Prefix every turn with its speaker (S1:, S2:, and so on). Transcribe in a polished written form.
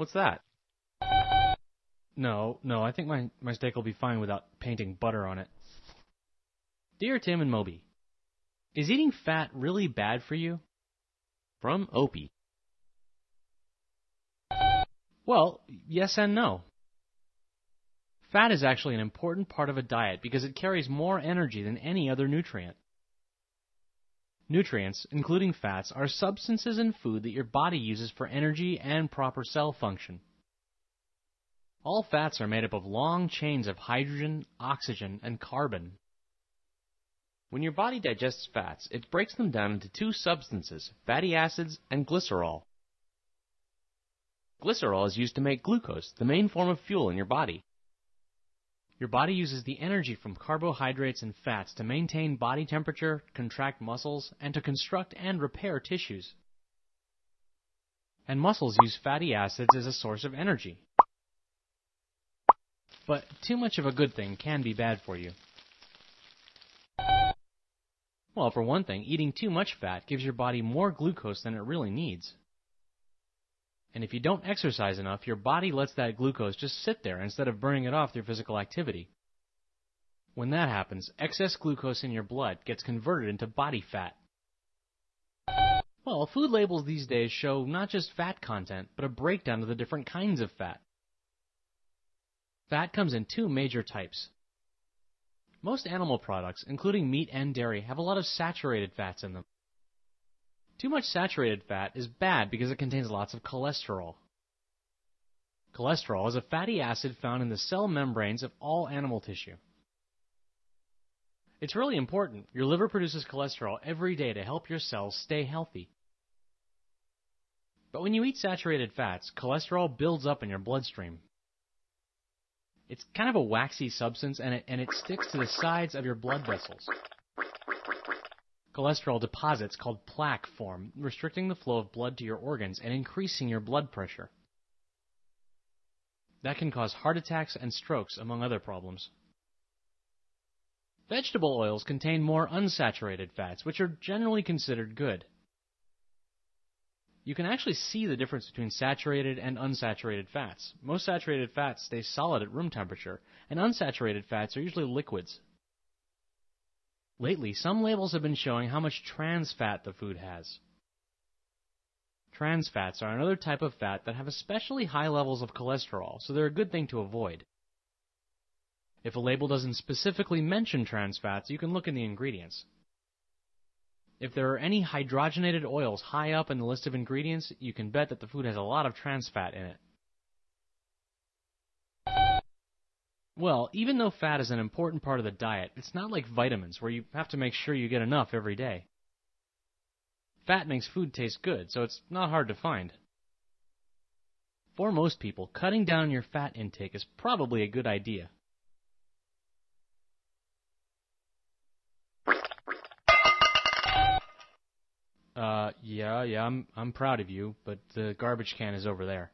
S1: What's that? No, I think my steak will be fine without painting butter on it. Dear Tim and Moby, is eating fat really bad for you?
S2: From Opie.
S1: Well, yes and no. Fat is actually an important part of a diet because it carries more energy than any other nutrient. Nutrients, including fats, are substances in food that your body uses for energy and proper cell function. All fats are made up of long chains of hydrogen, oxygen, and carbon.
S2: When your body digests fats, it breaks them down into two substances, fatty acids and glycerol. Glycerol is used to make glucose, the main form of fuel in your body.
S1: Your body uses the energy from carbohydrates and fats to maintain body temperature, contract muscles, and to construct and repair tissues. And muscles use fatty acids as a source of energy. But too much of a good thing can be bad for you. Well, for one thing, eating too much fat gives your body more glucose than it really needs. And if you don't exercise enough, your body lets that glucose just sit there instead of burning it off through physical activity. When that happens, excess glucose in your blood gets converted into body fat. Well, food labels these days show not just fat content, but a breakdown of the different kinds of fat. Fat comes in two major types. Most animal products, including meat and dairy, have a lot of saturated fats in them. Too much saturated fat is bad because it contains lots of cholesterol. Cholesterol is a fatty acid found in the cell membranes of all animal tissue. It's really important. Your liver produces cholesterol every day to help your cells stay healthy. But when you eat saturated fats, cholesterol builds up in your bloodstream. It's kind of a waxy substance, and it sticks to the sides of your blood vessels. Cholesterol deposits called plaque form, restricting the flow of blood to your organs and increasing your blood pressure. That can cause heart attacks and strokes, among other problems. Vegetable oils contain more unsaturated fats, which are generally considered good. You can actually see the difference between saturated and unsaturated fats. Most saturated fats stay solid at room temperature, and unsaturated fats are usually liquids. Lately, some labels have been showing how much trans fat the food has. Trans fats are another type of fat that have especially high levels of cholesterol, so they're a good thing to avoid. If a label doesn't specifically mention trans fats, you can look in the ingredients. If there are any hydrogenated oils high up in the list of ingredients, you can bet that the food has a lot of trans fat in it. Well, even though fat is an important part of the diet, it's not like vitamins where you have to make sure you get enough every day. Fat makes food taste good, so it's not hard to find. For most people, cutting down your fat intake is probably a good idea. Yeah, I'm proud of you, but the garbage can is over there.